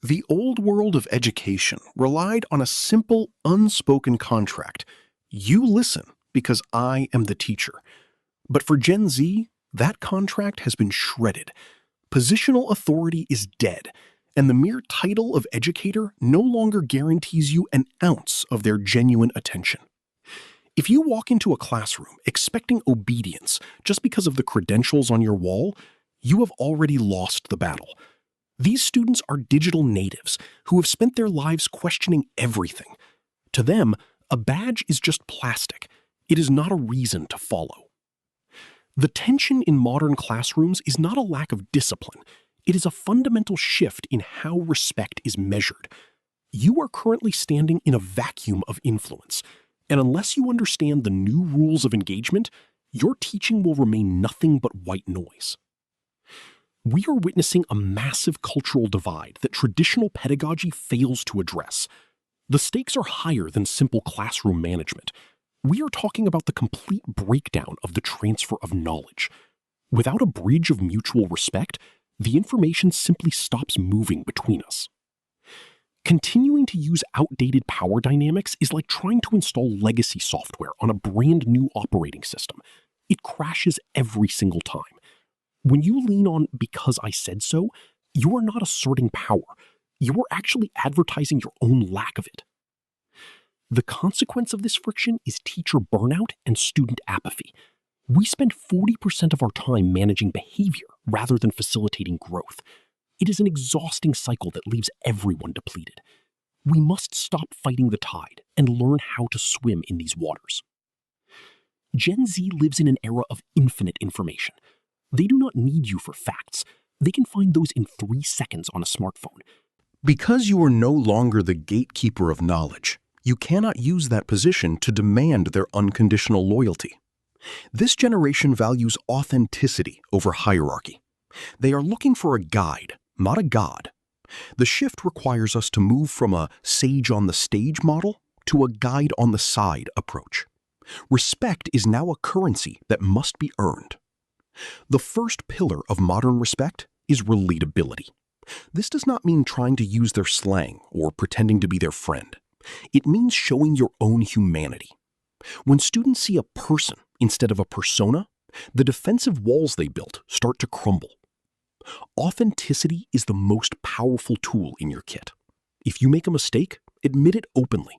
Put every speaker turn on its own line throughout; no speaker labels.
The old world of education relied on a simple, unspoken contract. You listen because I am the teacher. But for Gen Z, that contract has been shredded. Positional authority is dead, and the mere title of educator no longer guarantees you an ounce of their genuine attention. If you walk into a classroom expecting obedience just because of the credentials on your wall, you have already lost the battle. These students are digital natives who have spent their lives questioning everything. To them, a badge is just plastic. It is not a reason to follow. The tension in modern classrooms is not a lack of discipline. It is a fundamental shift in how respect is measured. You are currently standing in a vacuum of influence, and unless you understand the new rules of engagement, your teaching will remain nothing but white noise. We are witnessing a massive cultural divide that traditional pedagogy fails to address. The stakes are higher than simple classroom management. We are talking about the complete breakdown of the transfer of knowledge. Without a bridge of mutual respect, the information simply stops moving between us. Continuing to use outdated power dynamics is like trying to install legacy software on a brand new operating system. It crashes every single time. When you lean on "because I said so," you are not asserting power. You are actually advertising your own lack of it. The consequence of this friction is teacher burnout and student apathy. We spend 40% of our time managing behavior rather than facilitating growth. It is an exhausting cycle that leaves everyone depleted. We must stop fighting the tide and learn how to swim in these waters. Gen Z lives in an era of infinite information. They do not need you for facts. They can find those in 3 seconds on a smartphone.
Because you are no longer the gatekeeper of knowledge, you cannot use that position to demand their unconditional loyalty. This generation values authenticity over hierarchy. They are looking for a guide, not a god. The shift requires us to move from a sage on the stage model to a guide on the side approach. Respect is now a currency that must be earned. The first pillar of modern respect is relatability. This does not mean trying to use their slang or pretending to be their friend. It means showing your own humanity. When students see a person instead of a persona, the defensive walls they built start to crumble. Authenticity is the most powerful tool in your kit. If you make a mistake, admit it openly.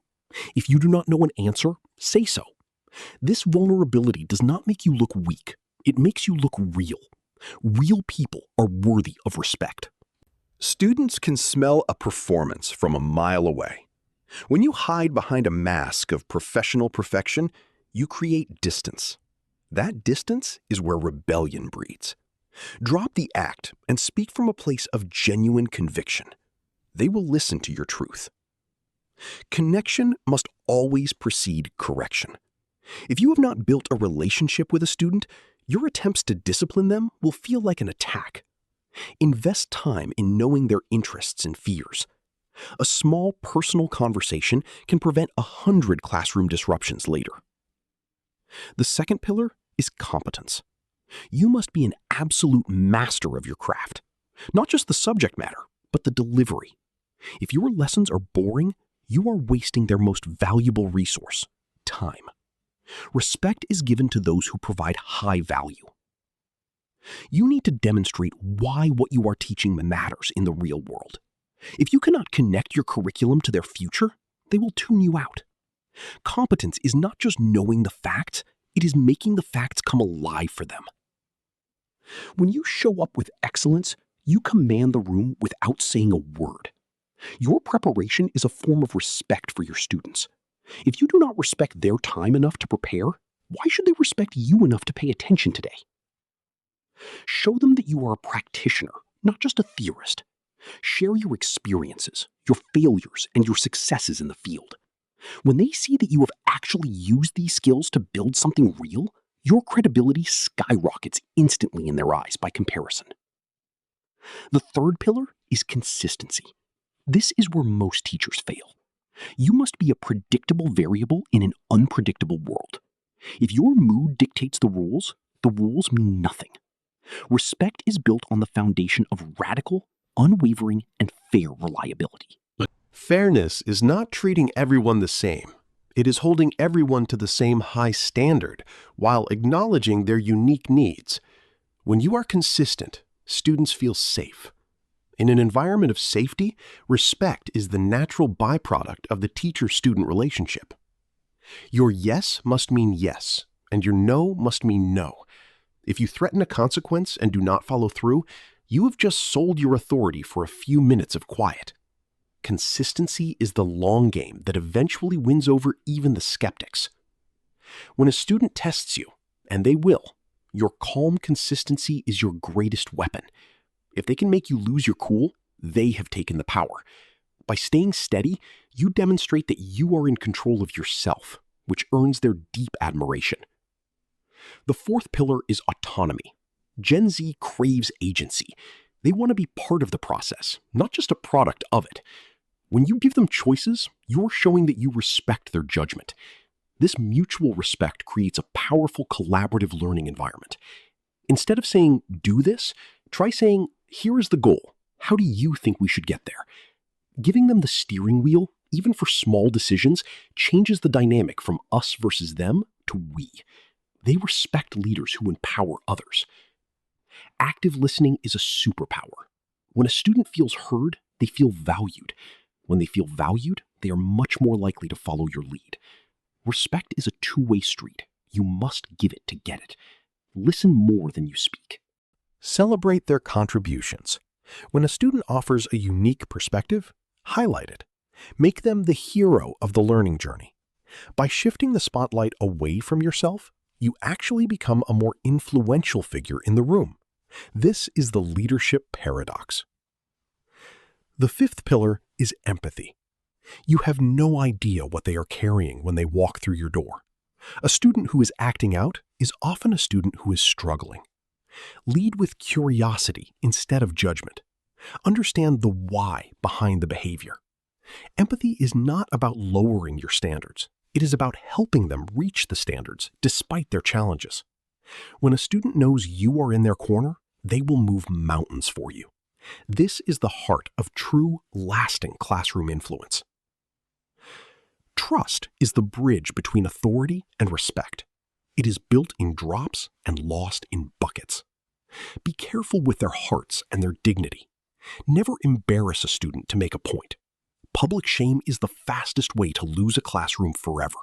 If you do not know an answer, say so. This vulnerability does not make you look weak. It makes you look real. Real people are worthy of respect.
Students can smell a performance from a mile away. When you hide behind a mask of professional perfection, you create distance. That distance is where rebellion breeds. Drop the act and speak from a place of genuine conviction. They will listen to your truth. Connection must always precede correction. If you have not built a relationship with a student, your attempts to discipline them will feel like an attack. Invest time in knowing their interests and fears. A small personal conversation can prevent 100 classroom disruptions later. The second pillar is competence. You must be an absolute master of your craft. Not just the subject matter, but the delivery. If your lessons are boring, you are wasting their most valuable resource, time. Respect is given to those who provide high value. You need to demonstrate why what you are teaching matters in the real world. If you cannot connect your curriculum to their future, they will tune you out. Competence is not just knowing the facts, it is making the facts come alive for them. When you show up with excellence, you command the room without saying a word. Your preparation is a form of respect for your students. If you do not respect their time enough to prepare, why should they respect you enough to pay attention today? Show them that you are a practitioner, not just a theorist. Share your experiences, your failures, and your successes in the field. When they see that you have actually used these skills to build something real, your credibility skyrockets instantly in their eyes by comparison. The third pillar is consistency. This is where most teachers fail. You must be a predictable variable in an unpredictable world. If your mood dictates the rules mean nothing. Respect is built on the foundation of radical,
unwavering, and fair reliability.
Fairness is not treating everyone the same. It is holding everyone to the same high standard while acknowledging their unique needs. When you are consistent, students feel safe. In an environment of safety, respect is the natural byproduct of the teacher-student relationship. Your yes must mean yes, and your no must mean no. If you threaten a consequence and do not follow through, you have just sold your authority for a few minutes of quiet. Consistency is the long game that eventually wins over even the skeptics. When a student tests you, and they will, your calm consistency is your greatest weapon. If they can make you lose your cool, they have taken the power. By staying steady, you demonstrate that you are in control of yourself, which earns their deep admiration. The fourth pillar is autonomy. Gen Z craves agency. They want to be part of the process, not just a product of it. When you give them choices, you're showing that you respect their judgment. This mutual respect creates a powerful collaborative learning environment. Instead of saying, do this, try saying, here is the goal. How do you think we should get there? Giving them the steering wheel, even for small decisions, changes the dynamic from us versus them to we. They respect leaders who empower others. Active listening is a superpower. When a student feels heard, they feel valued. When they feel valued, they are much more likely to follow your lead. Respect is a two-way street. You must give it to get it. Listen more than you speak.
Celebrate their contributions. When a student offers a unique perspective, highlight it. Make them the hero of the learning journey. By shifting the spotlight away from yourself, you actually become a more influential figure in the room. This is the leadership paradox. The fifth pillar is empathy. You have no idea what they are carrying when they walk through your door. A student who is acting out is often a student who is struggling. Lead with curiosity instead of judgment. Understand the why behind the behavior. Empathy is not about lowering your standards. It is about helping them reach the standards despite their challenges. When a student knows you are in their corner, they will move mountains for you. This is the heart of true, lasting classroom influence. Trust is the bridge between authority and respect. It is built in drops and lost in buckets. Be careful with their hearts and their dignity. Never embarrass a student to make a point. Public shame is the fastest way to lose a classroom forever.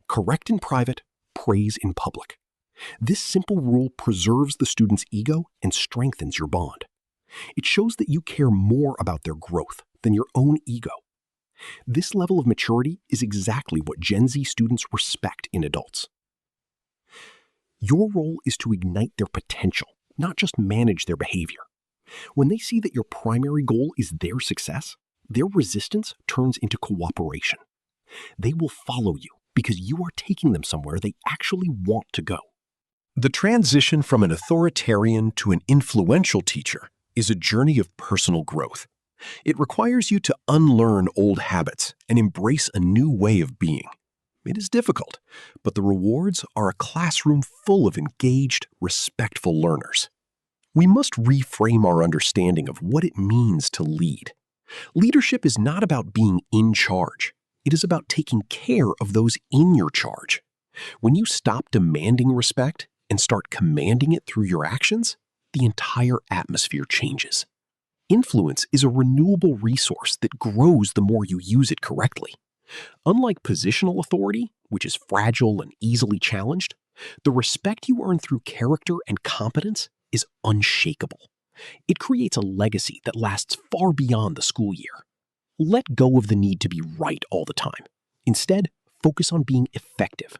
Correct in private, praise in public. This simple rule preserves the student's ego and strengthens your bond. It shows that you care more about their growth than your own ego. This level of maturity is exactly what Gen Z students respect in adults. Your role is to ignite their potential, not just manage their behavior. When they see that your primary goal is their success, their resistance turns into cooperation. They will follow you because you are taking them somewhere they actually want to go.
The transition from an authoritarian to an influential teacher is a journey of personal growth. It requires you to unlearn old habits and embrace a new way of being. It is difficult, but the rewards are a classroom full of engaged, respectful learners. We must reframe our understanding of what it means to lead. Leadership is not about being in charge. It is about taking care of those in your charge. When you stop demanding respect and start commanding it through your actions, the entire atmosphere changes. Influence is a renewable resource that grows the more you use it correctly. Unlike positional authority, which is fragile and easily challenged, the respect you earn through character and competence is unshakable. It creates a legacy that lasts far beyond the school year. Let go of the need to be right all the time. Instead, focus on being effective.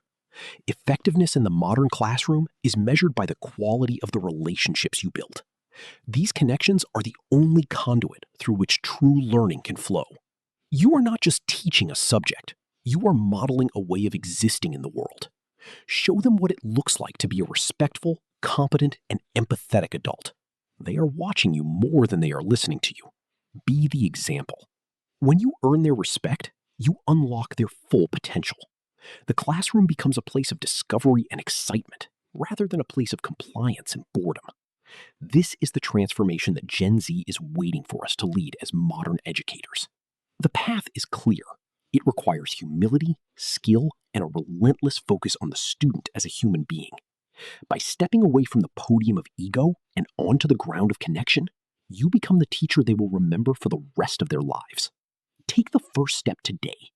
Effectiveness in the modern classroom is measured by the quality of the relationships you build. These connections are the only conduit through which true learning can flow. You are not just teaching a subject. You are modeling a way of existing in the world. Show them what it looks like to be a respectful, competent, and empathetic adult. They are watching you more than they are listening to you. Be the example. When you earn their respect, you unlock their full potential. The classroom becomes a place of discovery and excitement, rather than a place of compliance and boredom.
This is the transformation that Gen Z is waiting for us to lead as modern educators. The path is clear. It requires humility, skill, and a relentless focus on the student as a human being. By stepping away from the podium of ego and onto the ground of connection, you become the teacher they will remember for the rest of their lives. Take the first step today.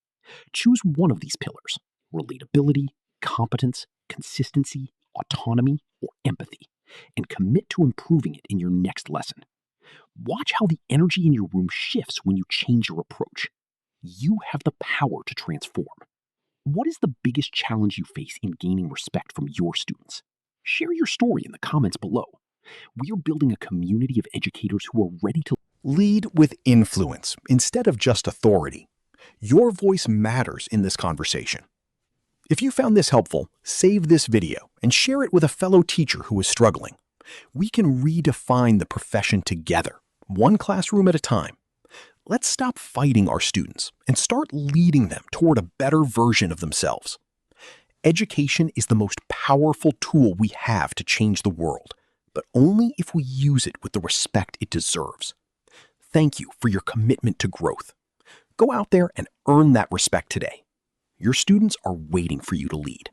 Choose one of these pillars: relatability, competence, consistency, autonomy, or empathy, and commit to improving it in your next lesson. Watch how the energy in your room shifts when you change your approach. You have the power to transform. What is the biggest challenge you face in gaining respect from your students? Share your story in the comments below. We are building a community of educators who are ready to
Lead with influence instead of just authority. Your voice matters in this conversation. If you found this helpful, save this video and share it with a fellow teacher who is struggling. We can redefine the profession together, one classroom at a time. Let's stop fighting our students and start leading them toward a better version of themselves. Education is the most powerful tool we have to change the world, but only if we use it with the respect it deserves. Thank you for your commitment to growth. Go out there and earn that respect today. Your students are waiting for you to lead.